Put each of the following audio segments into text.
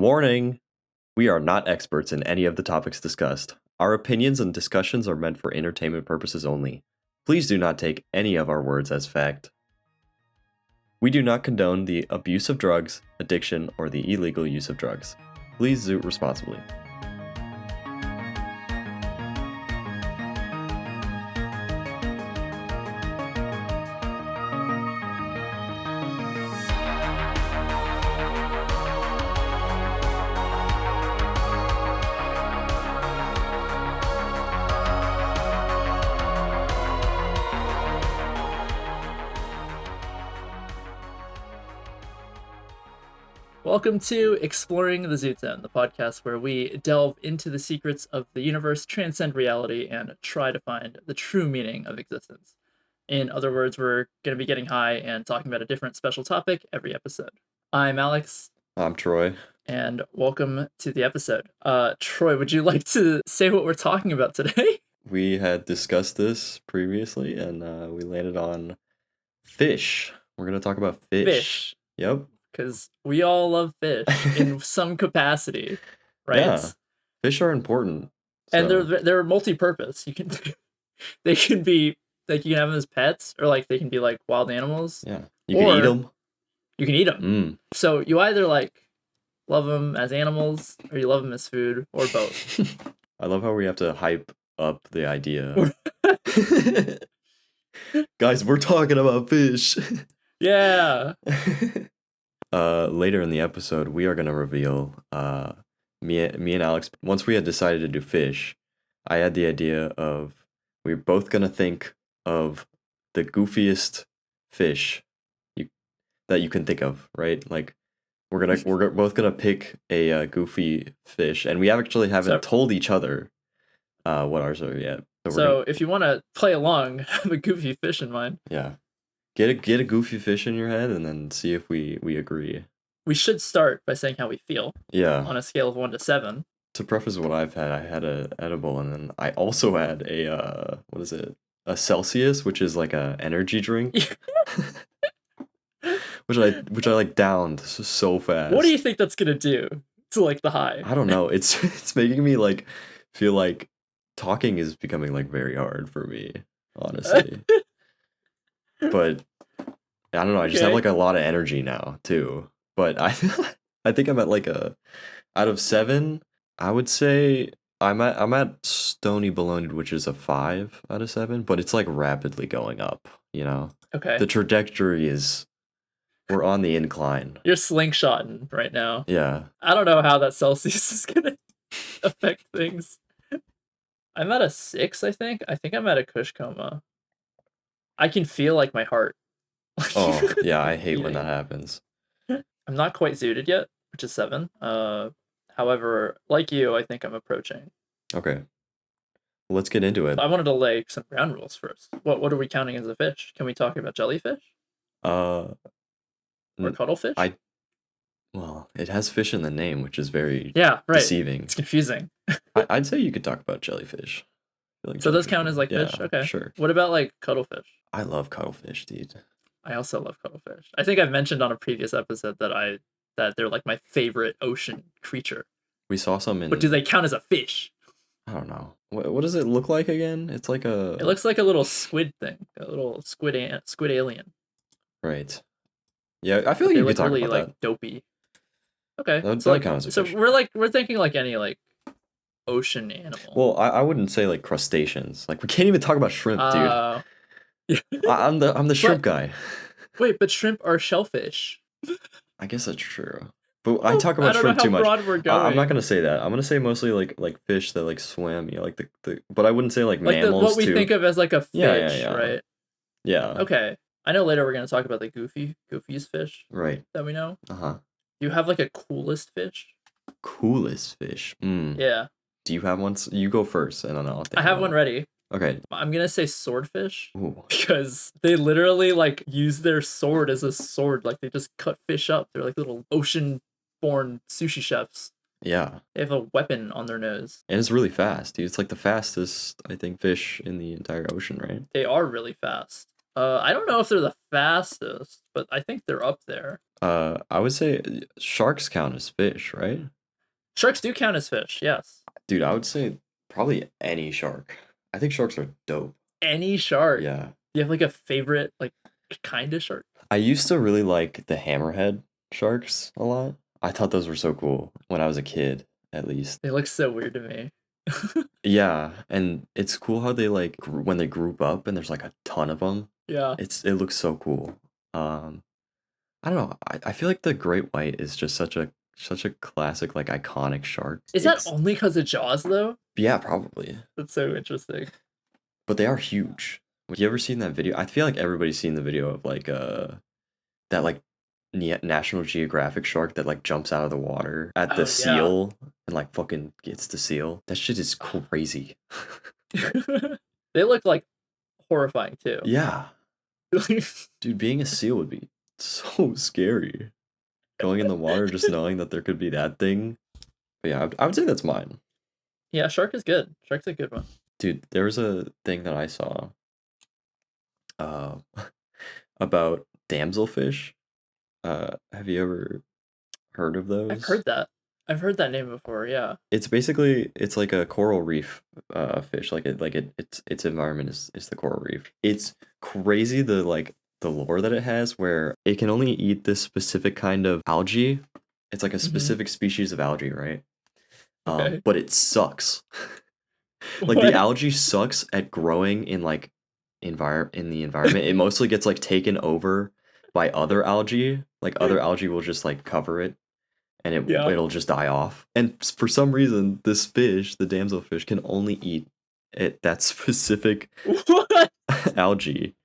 Warning! We are not experts in any of the topics discussed. Our opinions and discussions are meant for entertainment purposes only. Please do not take any of our words as fact. We do not condone the abuse of drugs, addiction, or the illegal use of drugs. Please zoot responsibly. Welcome to Exploring the Zoot Zone, the podcast where we delve into the secrets of the universe, transcend reality, and try to find the true meaning of existence. In other words, we're going to be getting high and talking about a different special topic every episode. I'm Alex. I'm Troy. And welcome to the episode. Troy, would you like to say what we're talking about today? We had discussed this previously, and we landed on fish. We're going to talk about fish. Fish. Yep. Because we all love fish in some capacity, right? Yeah. Fish are important. And they're multi-purpose. You can they can be like, you can have them as pets, or like they can be like wild animals. Yeah. You can eat them. You can eat them. So you either like love them as animals or you love them as food, or both. I love how we have to hype up the idea. Guys, we're talking about fish. Yeah. Later in the episode, we are going to reveal, me and Alex, once we had decided to do fish, I had the idea of, we're both going to think of the goofiest fish that you can think of, right? Like, we're both going to pick a goofy fish, and we actually haven't told each other what ours are yet. So if you want to play along, have a goofy fish in mind. Yeah. Get a goofy fish in your head and then see if we agree. We should start by saying how we feel. Yeah. On a scale of 1 to 7. To preface what I've had, I had an edible, and then I also had a a Celsius, which is like a energy drink, which I like downed so fast. What do you think that's gonna do to like the high? I don't know. It's making me like feel like talking is becoming like very hard for me, honestly. But I don't know. I just have like a lot of energy now too. But I think I'm at like out of 7. I would say I'm at Stony Baloney, which is a 5 out of 7. But it's like rapidly going up. You know. Okay. The trajectory we're on the incline. You're slingshotting right now. Yeah. I don't know how that Celsius is gonna affect things. I'm at a 6. I think I'm at a Kush coma. I can feel like my heart. Oh, yeah, I hate when that happens. I'm not quite zooted yet, which is 7. However, like you, I think I'm approaching. Okay. Let's get into it. I wanted to lay some ground rules first. What are we counting as a fish? Can we talk about jellyfish? Or cuttlefish? Well, it has fish in the name, which is very deceiving. It's confusing. I'd say you could talk about jellyfish. Like so those count as like fish? Okay. Sure. What about like cuttlefish? I love cuttlefish, dude. I also love cuttlefish. I think I've mentioned on a previous episode that they're like my favorite ocean creature. We saw some in... But do they count as a fish? I don't know. What does it look like again? It's like a... It looks like a little squid thing. A little squid alien. Right. Yeah, I feel like you could talk really about like that. Dopey. Okay. That counts as a fish. We're thinking like any like ocean animal. Well, I wouldn't say like crustaceans. Like, we can't even talk about shrimp, dude. I'm the shrimp guy. Wait, but shrimp are shellfish. I guess that's true. But I talk about shrimp too much. I'm not gonna say that. I'm gonna say mostly like fish that like swim. You know, like the. But I wouldn't say like mammals. What we think of as like a fish, right? Yeah. Okay. I know later we're gonna talk about the goofiest fish. Right. That we know. Do you have like a coolest fish? Coolest fish. Yeah. Do you have one? You go first, and then I'll think. I have one ready. Okay. I'm gonna say swordfish. Ooh. Because they literally like use their sword as a sword. Like they just cut fish up. They're like little ocean-born sushi chefs. Yeah. They have a weapon on their nose. And it's really fast, dude. It's like the fastest, I think, fish in the entire ocean, right? They are really fast. I don't know if they're the fastest, but I think they're up there. I would say sharks count as fish, right? Sharks do count as fish, yes. Dude, I would say probably any shark. I think sharks are dope. Any shark. Yeah. Do you have like a favorite like kind of shark? I used to really like the hammerhead sharks a lot. I thought those were so cool when I was a kid, at least. They look so weird to me. Yeah, and it's cool how they like when they group up and there's like a ton of them. Yeah. It looks so cool. I don't know. I feel like the great white is just such a classic like iconic shark. Is that only because of Jaws though? Yeah, probably. That's so interesting. But they are huge. Have you ever seen that video? I feel like everybody's seen the video of like that like National Geographic shark that like jumps out of the water at the seal and like fucking gets the seal. That shit is crazy. They look like horrifying too. Yeah. Dude, being a seal would be so scary. Going in the water just knowing that there could be that thing. But yeah, I would say that's mine. Yeah, shark is good. Shark's a good one. Dude, there was a thing that I saw about damselfish. Have you ever heard of those? I've heard that. I've heard that name before, yeah. It's like a coral reef fish. Its environment is the coral reef. It's crazy the lore that it has where it can only eat this specific kind of algae. It's like a specific species of algae, right? Okay. But it sucks. Like the algae sucks at growing in like in the environment. It mostly gets like taken over by other algae. Like other algae will just like cover it and it'll just die off. And for some reason, this fish, the damselfish, can only eat that specific algae.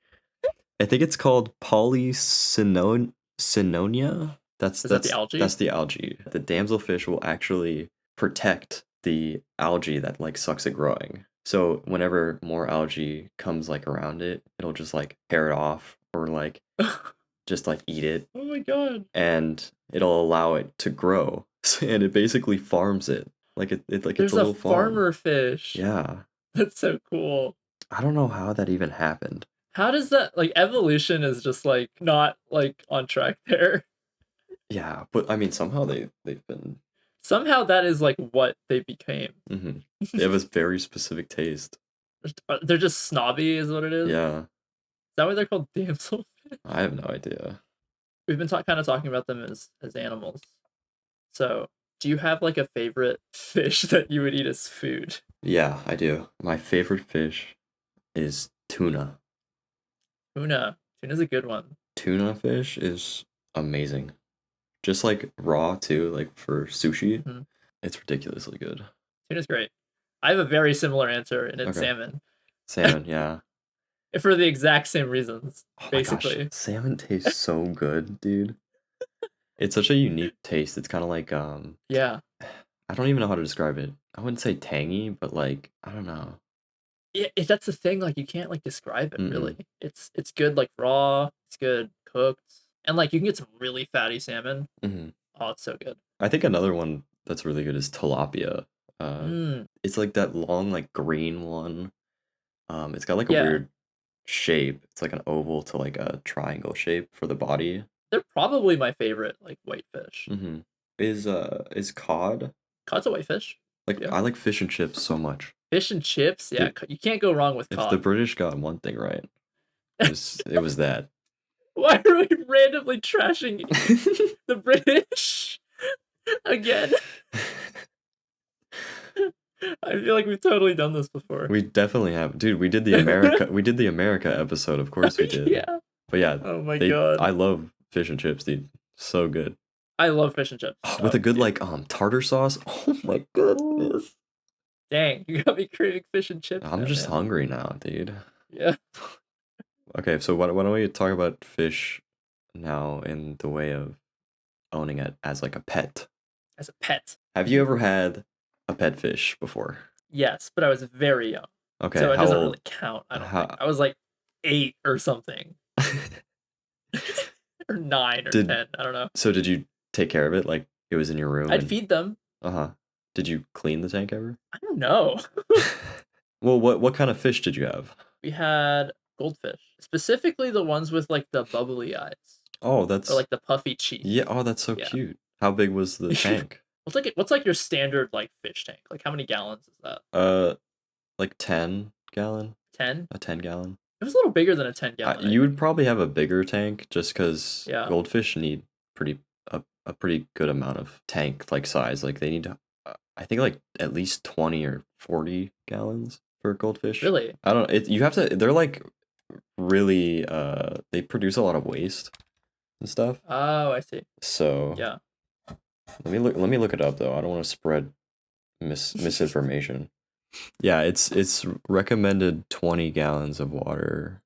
I think it's called Polycinonia. That's the algae? That's the algae. The damselfish will actually protect the algae that like sucks at growing. So whenever more algae comes like around it, it'll just like tear it off or like just like eat it. Oh my god. And it'll allow it to grow. And it basically farms it. Like it's a little farmer fish. Yeah. That's so cool. I don't know how that even happened. How does that like evolution is just like not like on track there? Yeah, but I mean somehow they've been somehow that is like what they became. Mm-hmm. They have a very specific taste. They're just snobby, is what it is. Yeah. Is that why they're called damselfish? I have no idea. We've been kind of talking about them as animals. So, do you have like a favorite fish that you would eat as food? Yeah, I do. My favorite fish is tuna. Tuna's a good one. Tuna fish is amazing. Just like raw too, like for sushi. It's ridiculously good. Tuna's great. I have a very similar answer, and it's salmon. Salmon, yeah. For the exact same reasons, basically. My gosh, salmon tastes so good, dude. It's such a unique taste. It's kind of like yeah. I don't even know how to describe it. I wouldn't say tangy, but like I don't know. Yeah, that's the thing. Like you can't like describe it really. It's good like raw. It's good cooked, and like you can get some really fatty salmon. Oh, it's so good. I think another one that's really good is tilapia. It's like that long like green one. It's got like a weird shape. It's like an oval to like a triangle shape for the body. They're probably my favorite like whitefish. Is cod? Cod's a whitefish. Like I like fish and chips so much. Fish and chips, yeah, you can't go wrong with cod. If the British got one thing right, it was that. Why are we randomly trashing the British again? I feel like we've totally done this before. We definitely have, dude. We did the America episode. Of course we did. Yeah. But yeah. Oh my god. I love fish and chips, dude. So good. I love fish and chips. With a good like tartar sauce. Oh my goodness. Dang, you got me craving fish and chips. I'm just hungry now, dude. Yeah. Okay, so why don't we talk about fish now in the way of owning it as like a pet? As a pet. Have you ever had a pet fish before? Yes, but I was very young. Okay, so it doesn't really count. I don't think. I was like 8 or something. Or 9 or 10. I don't know. So did you take care of it? Like it was in your room? I'd feed them. Did you clean the tank ever? I don't know. Well, what kind of fish did you have? We had goldfish. Specifically the ones with like the bubbly eyes. Oh, that's... Or like the puffy cheeks. Yeah, oh, that's so cute. How big was the tank? What's like your standard like fish tank? Like how many gallons is that? Like 10 gallon, 10? a 10 gallon. It was a little bigger than a 10 gallon, I You would think. probably have a bigger tank just because Yeah. goldfish need pretty a pretty good amount of tank like size. Like they need, I think like at least 20 or 40 gallons for goldfish. Really? I don't. You have to. They're like really. They produce a lot of waste and stuff. Oh, I see. So Yeah. Let me look it up though. I don't want to spread misinformation. Yeah, it's recommended 20 gallons of water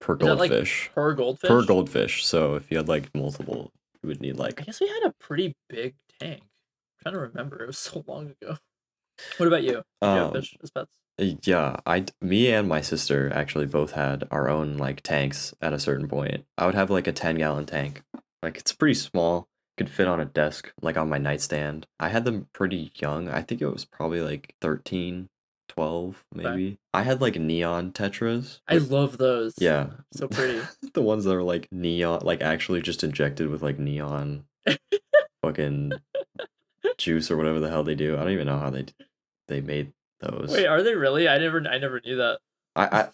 per Is that like goldfish. per Per goldfish? goldfish. So if you had like multiple, you would need I like guess we had a pretty big tank. I'm trying to remember. It was so long ago. What about you? Did you have um fish as pets? yeah, me and my sister actually both had our own like tanks at a certain point. I would have like a 10-gallon tank. Like it's pretty small. Could fit on a desk, like on my nightstand. I had them pretty young. I think it was probably like 13, 12, Okay. maybe. I had like neon tetras. I love those. Yeah. So pretty. The ones that are like neon, like actually just injected with like neon fucking juice or whatever the hell they do. I don't even know how they made those. Wait, are they really? I never knew that. I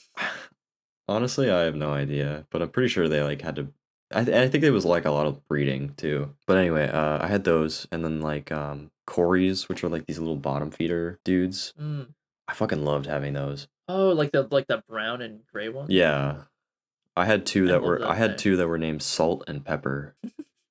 honestly I have no idea, but I'm pretty sure they like had to. I think it was like a lot of breeding too. But anyway, I had those, and then like Corys, which are like these little bottom feeder dudes. Mm. I fucking loved having those. Oh, like the brown and gray one? Yeah, I love I that had thing. two that were named Salt and Pepper.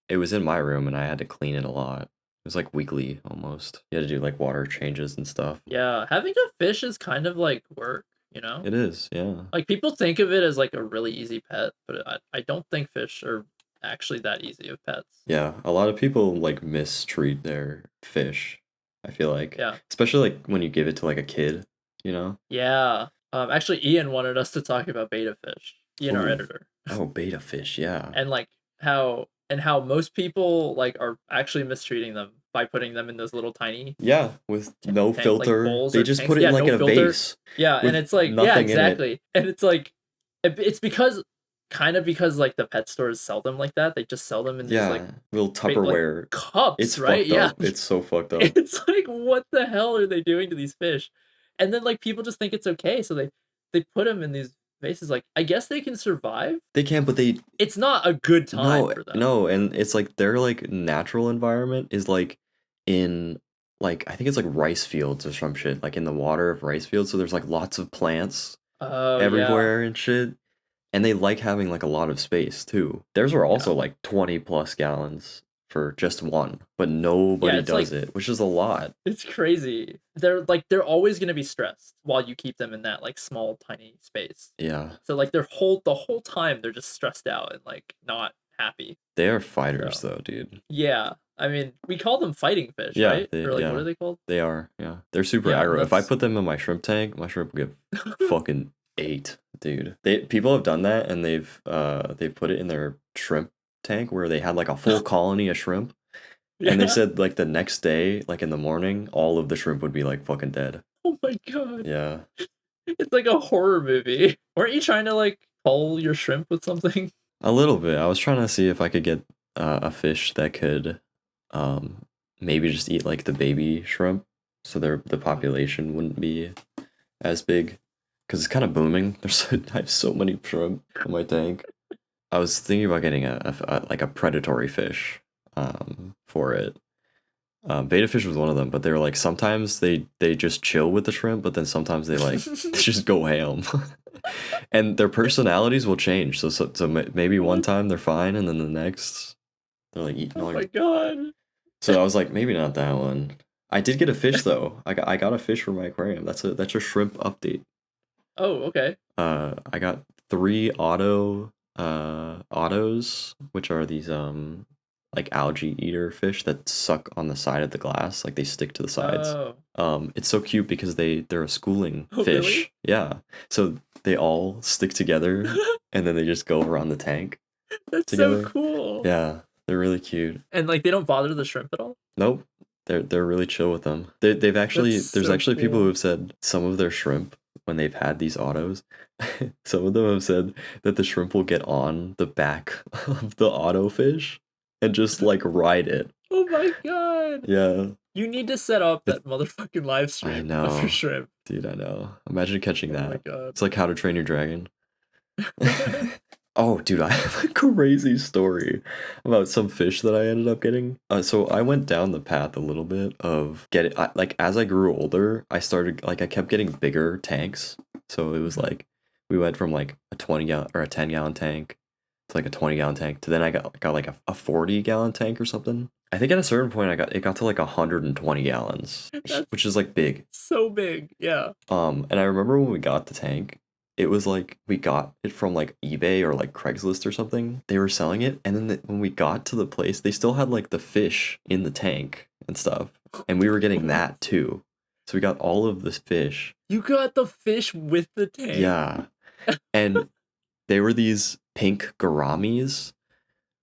It was in my room, and I had to clean it a lot. It was like weekly almost. You had to do like water changes and stuff. Yeah, having a fish is kind of like work, you know? It is, yeah. Like people think of it as like a really easy pet, but I don't think fish are actually that easy of pets. Yeah, a lot of people like mistreat their fish, I feel like. Yeah. Especially like when you give it to like a kid, you know? Yeah. Actually Ian wanted us to talk about beta fish. Ian, our Ooh. editor. Oh, beta fish, yeah. And like how most people like are actually mistreating them by putting them in those little tiny Yeah, with no tank like filter. bowls They or just tanks. put it in Yeah, like no in a filter. vase Yeah, and with it's like yeah, nothing in it. exactly. And it's like it's because kind of because like the pet stores sell them like that. They just sell them in these like Yeah, little like Tupperware. cups, It's right? fucked Yeah. up. It's so fucked up. It's like what the hell are they doing to these fish? And then like people just think it's okay, so they put them in these vases. Like I guess they can survive. They can, but they It's not a good time no, for them. no, and it's like their like natural environment is like in like I think it's like rice fields or some shit, like in the water of rice fields. So there's like lots of plants Oh yeah, everywhere and shit. And they like having like a lot of space too. Theirs are yeah, also like 20 plus gallons for just one, but yeah. nobody It's like does it, which is a lot. it's crazy. They're always gonna be stressed while you keep them in that like small tiny space. Yeah. So like the whole time they're just stressed out and like not happy. They are fighters So though, dude. yeah, I mean we call them fighting fish, Yeah, right? Or like what yeah. are they called? They are. Yeah. They're super Yeah, and aggro. If I that's put them in my shrimp tank, my shrimp will get fucking ate, dude. People have done that and they've put it in their shrimp tank where they had like a full colony of shrimp. And they yeah. said like the next day, like in the morning, all of the shrimp would be like fucking dead. Oh my god, Yeah. it's like a horror movie. Weren't you trying to like cull your shrimp with something? A little bit. I was trying to see if I could get a fish that could um maybe just eat like the baby shrimp so the population wouldn't be as big because it's kind of booming. I have so many shrimp in my tank. I was thinking about getting like a predatory fish for it. Beta fish was one of them, but they were like sometimes they just chill with the shrimp, but then sometimes they like they just go ham, and their personalities will change. Maybe one What? time they're fine, and then the next they're like eating Oh all my your. god. So I was like, maybe not that one. I did get a fish though. I got a fish for my aquarium. That's a shrimp update. Oh, okay. I got three autos, which are these like algae eater fish that suck on the side of the glass, like they stick to the sides. Oh. It's so cute because they're a schooling Oh, really? fish. Yeah. So they all stick together and then they just go around the tank That's so together. cool. Yeah, they're really cute. And like they don't bother the shrimp at all? Nope. They're really chill with them. They've actually That's there's so actually people who cool. have said some of their shrimp when they've had these autos, some of them have said that the shrimp will get on the back of the auto fish and just like ride it. Oh my god. Yeah. You need to set up It's, that motherfucking live I stream of your know, shrimp. dude. I know. Imagine catching Oh my that. god. It's like How to Train Your Dragon. Oh, dude, I have a crazy story about some fish that I ended up getting. So I went down the path a little bit of getting, like, as I grew older, I started, like, I kept getting bigger tanks. So it was Mhm. like, we went from like a 20 gallon or a 10 gallon tank to like a 20 gallon tank to then I got like a 40 gallon tank or something. I think at a certain point it got to like 120 gallons, That's which is like big. so big. Yeah. And I remember when we got the tank, it was like we got it from like eBay or like Craigslist or something. They were selling it, and then when we got to the place, they still had like the fish in the tank and stuff, and we were getting What? that too. So we got all of this fish. You got the fish with the tank? Yeah, and they were these pink gouramis,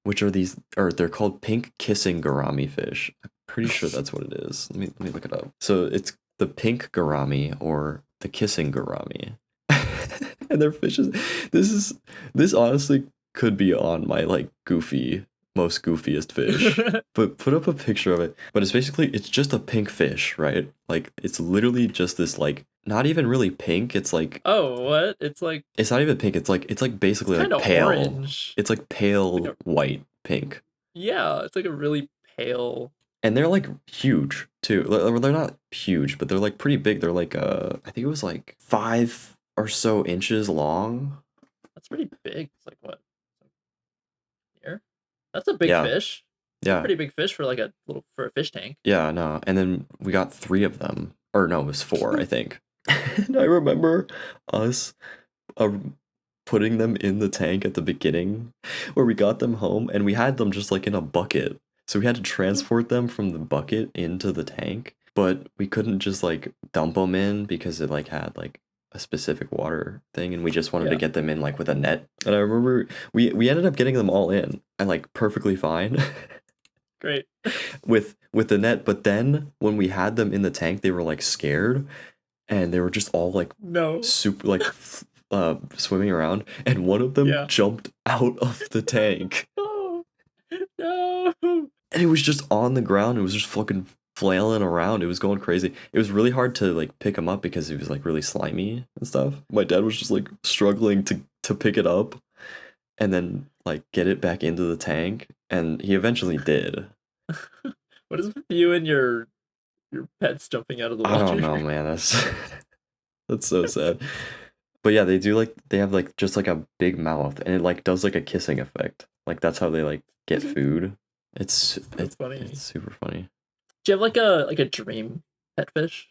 which are these, or they're called pink kissing gourami fish. I'm pretty sure that's what it is. Let me look it up. So it's the pink gourami or the kissing gourami. And they're fishes. This honestly could be on my like most goofiest fish. But put up a picture of it. But it's just a pink fish, right? Like it's literally just this like not even really pink. It's like Oh, what? It's like it's not even pink. It's like basically kind like of pale. orange. It's like It's like pale a white pink. yeah, it's like a really pale. And they're like huge too. They're not huge, but they're like pretty big. They're like I think it was like 5 or so inches long. That's pretty big. It's like what? Here? That's a big Yeah, fish. It's a yeah, pretty big fish for like for a fish tank. yeah. No, and then we got 3 of them, or no, it was 4, I think. And I remember us uh, putting them in the tank at the beginning, where we got them home, and we had them just like in a bucket. So we had to transport them from the bucket into the tank, but we couldn't just like dump them in because it like had like a specific water thing, and we just wanted to Yeah, get them in like with a net. And I remember we ended up getting them all in and like perfectly fine. great. With the net, but then when we had them in the tank, they were like scared and they were just all like No. super like swimming around, and one of them Yeah. jumped out of the tank, Oh, no. and it was just on the ground. It was just fucking flailing around. It was going crazy. It was really hard to like pick him up because he was like really slimy and stuff. My dad was just like struggling to pick it up and then like get it back into the tank, and he eventually did. What is with you and your pets jumping out of the I don't water? know, man. That's so sad. But yeah, they have like just like a big mouth, and it like does like a kissing effect. Like that's how they like get food. That's funny. It's super funny. Do you have like a dream pet fish?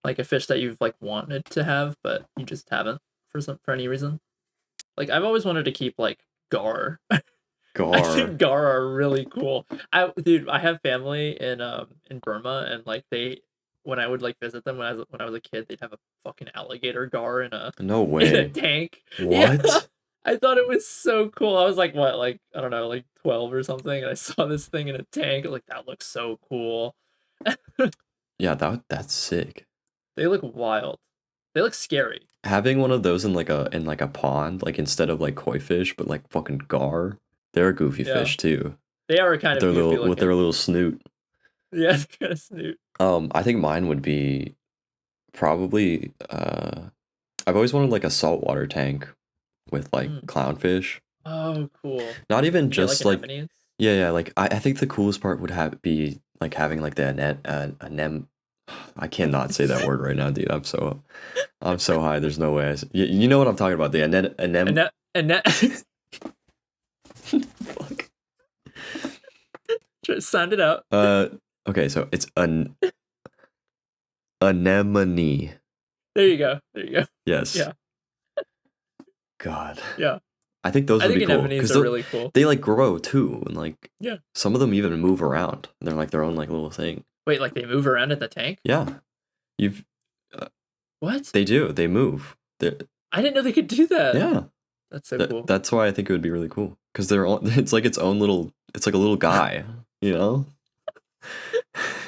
Like a fish that you've like wanted to have, but you just haven't for any reason? Like I've always wanted to keep like gar. I think Gar. gar are really cool. I have family in Burma, and like they when I would like visit them when I was a kid, they'd have a fucking alligator gar No in a way. tank. Yeah. What? I thought it was so cool. I was like what, like I don't know, like 12 or something, and I saw this thing in a tank. I was like that looks so cool. Yeah, that's sick. They look wild. They look scary. Having one of those in like a pond, like instead of like koi fish, but like fucking gar. They're a goofy Yeah. fish too. They are kind With of their goofy looking. little snoot. Yeah, it's kind of snoot. I think mine would be probably I've always wanted like a saltwater tank with like Mm. clownfish. Oh, cool. Not even You get like just like anemones? yeah, like I think the coolest part would have be like having like the anem I cannot say that word right now, dude. I'm so high. There's no way. You know what I'm talking about? The And that Fuck. just sound it out. Okay, so it's an anemone. There you go. There you go. Yes. Yeah. God. Yeah. I think those I would think be cool anemones because are really cool. they like grow too, and like Yeah. some of them even move around. They're like their own like little thing. Wait, like they move around in the tank? Yeah, you've What? they do. They move. They're, I didn't know they could do that. yeah, That's so cool. that's why I think it would be really cool because they're all. It's like its own little. It's like a little guy, you know.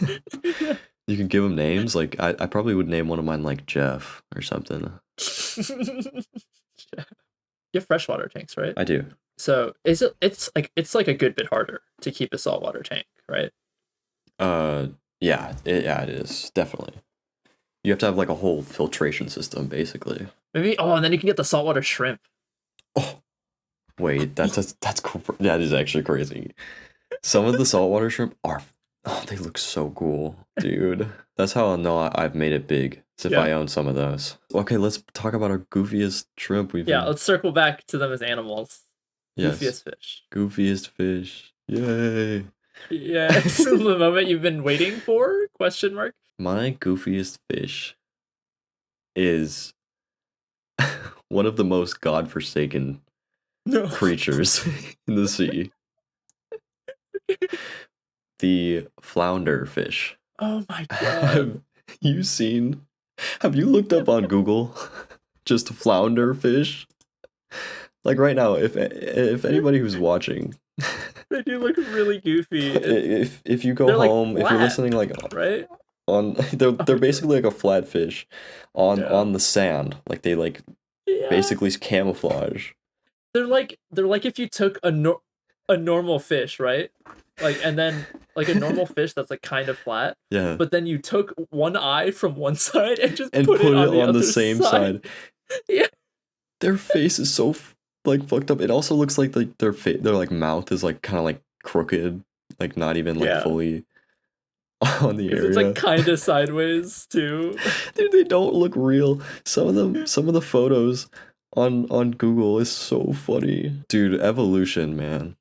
Yeah. You can give them names. Like I probably would name one of mine like Jeff or something. You have freshwater tanks, right? I do. So it's like a good bit harder to keep a saltwater tank, right? Uh, Yeah, it is definitely. You have to have like a whole filtration system, basically. Maybe. Oh, and then you can get the saltwater shrimp. Oh, wait, that is actually crazy. Some of the saltwater shrimp are, oh, they look so cool, dude. That's how I'll know I've made it big. Is if Yeah. I own some of those. Okay, let's talk about our goofiest shrimp we've Yeah, been. let's circle back to them as animals. Yes, Goofiest fish. goofiest fish. Yay! Yes, the moment you've been waiting for? Question mark. My goofiest fish is one of the most godforsaken No. creatures in the sea. The flounder fish. Oh my Have god. you seen? Have you looked up on Google just flounder fish? Like right now, if anybody who's watching, They do look really goofy. if you go They're like home, if you're flat, listening like right? on they're basically like a flat fish Yeah. on the sand. Like they like Yeah. basically camouflage. They're like if you took a normal fish, right? Like and then like a normal fish that's like kind of flat, Yeah. but then you took one eye from one side and just And put it on the on the other same side. side. Yeah. Their face is so like fucked up. It also looks like their like mouth is like kind of like crooked, like not even like Yeah. fully on the Because it's like area. kind of sideways too. Dude, they don't look real. Some of the photos on Google is so funny. Dude, evolution, man.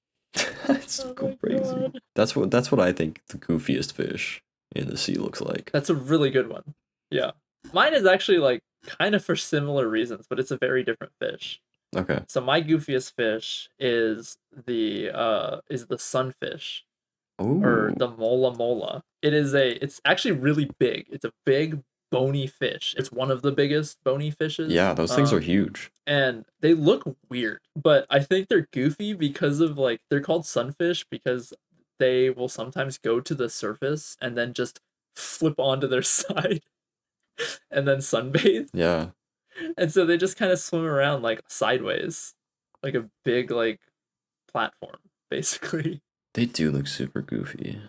That's Oh my crazy. god. That's what I think the goofiest fish in the sea looks like. That's a really good one. Yeah. Mine is actually like kind of for similar reasons, but it's a very different fish. Okay. So my goofiest fish is the sunfish or Ooh. the mola mola. It's actually really big. It's a big bony fish. It's one of the biggest bony fishes. Yeah, those things are huge. And they look weird, but I think they're goofy because of like they're called sunfish because they will sometimes go to the surface and then just flip onto their side and then sunbathe. Yeah. And so they just kind of swim around like sideways, like a big like platform, basically. They do look super goofy.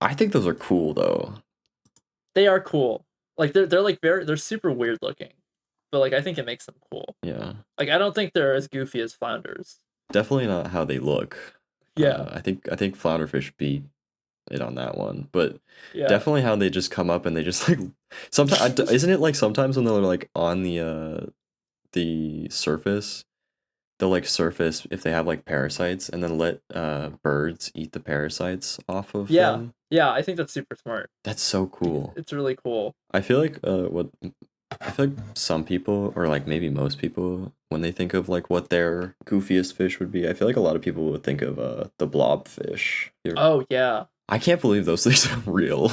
I think those are cool though. They are cool. Like they're like they're super weird looking, but like I think it makes them cool. Yeah. Like I don't think they're as goofy as flounders. Definitely not how they look. Yeah, I think flounderfish beat it on that one, but yeah, definitely how they just come up and they just like sometimes isn't it like sometimes when they're like on the surface, they'll like surface if they have like parasites and then let birds eat the parasites off of yeah, them. yeah. I think that's super smart. That's so cool. It's really cool. I feel like I feel like some people, or like maybe most people, when they think of like what their goofiest fish would be, I feel like a lot of people would think of the blobfish. Oh yeah. I can't believe those things are real.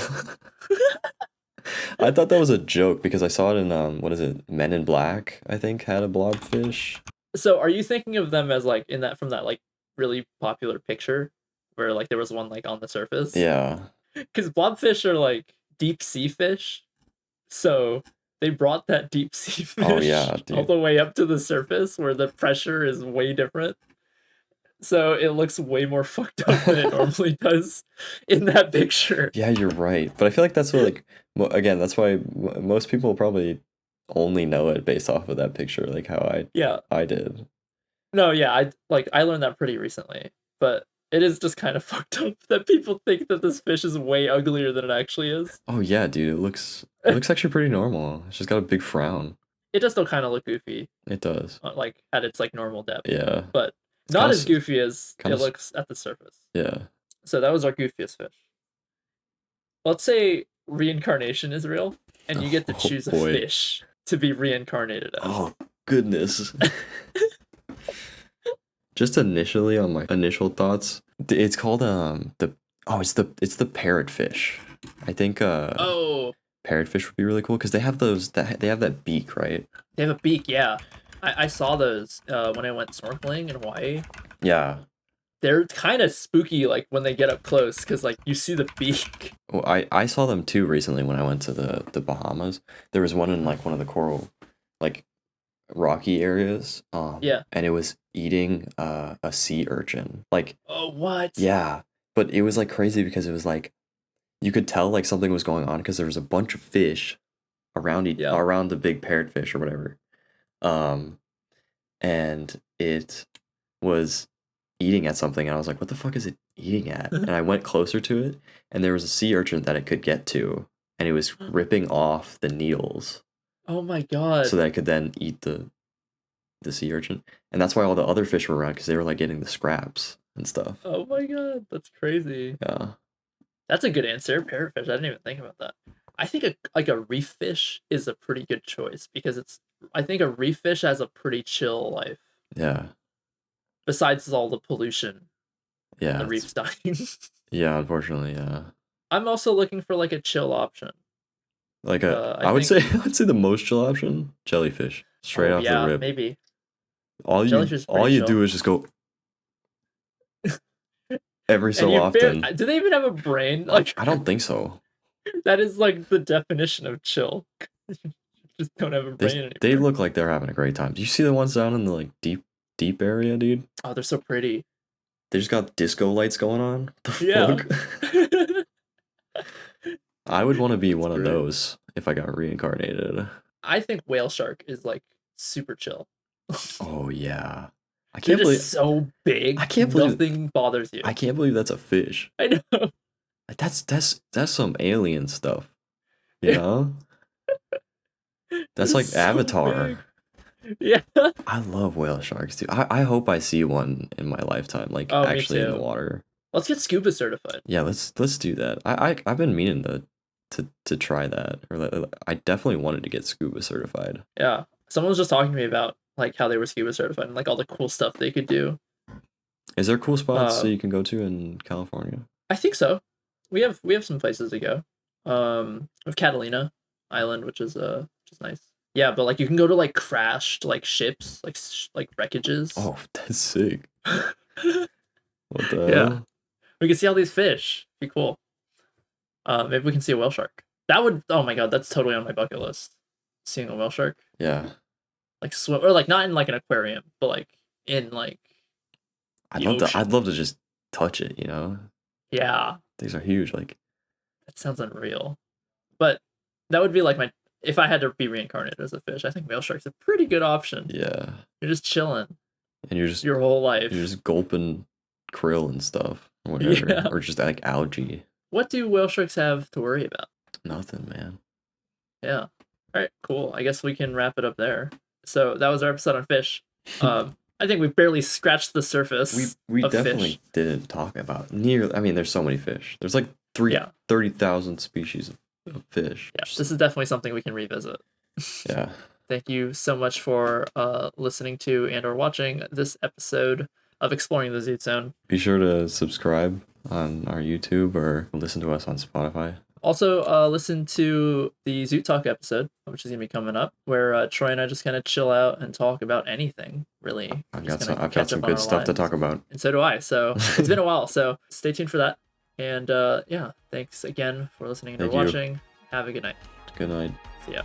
I thought that was a joke because I saw it in what is it? Men in Black, I think, had a blobfish. So are you thinking of them as like in that from that like really popular picture where like there was one like on the surface? Yeah. Because blobfish are like deep sea fish. So they brought that deep sea fish Oh yeah, all dude. the way up to the surface where the pressure is way different. So it looks way more fucked up than it normally does in that picture. Yeah, you're right. But I feel like that's what like again, that's why most people probably only know it based off of that picture, like how Yeah. I did. No, yeah, I learned that pretty recently. But it is just kind of fucked up that people think that this fish is way uglier than it actually is. Oh yeah, dude, it looks actually pretty normal. It's just got a big frown. It does still kind of look goofy, It does. like at its like normal depth, Yeah. but It's not kind as of goofy as kind it of looks at the surface. yeah. So that was our goofiest fish. Let's say reincarnation is real, and you get to Oh choose a boy. fish to be reincarnated as. Oh goodness. Just initially on my initial thoughts, it's called it's the parrotfish. I think Oh, parrotfish would be really cool because they have they have that beak, right? they have a beak. Yeah, I saw those when I went snorkeling in Hawaii. Yeah. They're kind of spooky, like when they get up close, because like you see the beak. Well, I saw them too recently when I went to the Bahamas. There was one in like one of the coral like rocky areas. Yeah. And it was eating a sea urchin. Like Oh, what? yeah, but it was like crazy because it was like you could tell like something was going on because there was a bunch of fish around around the big parrotfish or whatever. And it was eating at something, and I was like, what the fuck is it eating at? And I went closer to it, and there was a sea urchin that it could get to, and it was ripping off the needles. Oh my god. So that it could then eat the sea urchin. And that's why all the other fish were around, because they were like getting the scraps and stuff. Oh my god, that's crazy. Yeah. That's a good answer. Parrotfish. I didn't even think about that. I think a reef fish is a pretty good choice because I think a reef fish has a pretty chill life. Yeah. Besides all the pollution. Yeah. The reef's dying. Yeah, unfortunately, yeah. I'm also looking for like a chill option. Like I would say the most chill option, jellyfish. Straight off the rip. Maybe. All you do is just go every so often. Do they even have a brain? Like I don't think so. That is like the definition of chill. Just don't have a brain anymore. They look like they're having a great time. Do you see the ones down in the like deep area, dude? Oh, they're so pretty. They just got disco lights going on. What the fuck? I would want to be one of those if I got reincarnated. I think whale shark is like super chill. Oh yeah. They're just so big. I can't believe nothing bothers you. I can't believe that's a fish. I know. That's some alien stuff. You know? That's like so Avatar. Big. Yeah. I love whale sharks, dude. I hope I see one in my lifetime, like actually in the water. Let's get scuba certified. Yeah, let's do that. I've been meaning to try that. Or I definitely wanted to get scuba certified. Yeah. Someone was just talking to me about like how they were scuba certified and like all the cool stuff they could do. Is there cool spots that you can go to in California? I think so. We have some places to go. We have Catalina Island, which is nice. Yeah, but like you can go to like crashed like ships, like wreckages. Oh, that's sick. What the hell? We can see all these fish. Be cool. Maybe we can see a whale shark. That would, oh my god, that's totally on my bucket list. Seeing a whale shark. Yeah. Like swim, or like not in like an aquarium, but like in like I'd love to just touch it, you know? Yeah. These are huge, like that sounds unreal. But that would be like if I had to be reincarnated as a fish, I think whale shark's a pretty good option. Yeah. You're just chilling. And you're just your whole life. You're just gulping krill and stuff. Or whatever. Yeah. Or just like algae. What do whale sharks have to worry about? Nothing, man. Yeah. Alright, cool. I guess we can wrap it up there. So that was our episode on fish. I think we barely scratched the surface. We definitely didn't talk about nearly. I mean, there's so many fish. There's like 30,000 species of fish. Yeah, this is definitely something we can revisit. Yeah. Thank you so much for listening to and or watching this episode of Exploring the Zoot Zone. Be sure to subscribe on our YouTube or listen to us on Spotify. Also, listen to the Zoot Talk episode, which is going to be coming up, where Troy and I just kind of chill out and talk about anything, really. I've got some good stuff to talk about. And so do I. So it's been a while. So stay tuned for that. And yeah, thanks again for listening and watching. Have a good night. Good night. See ya.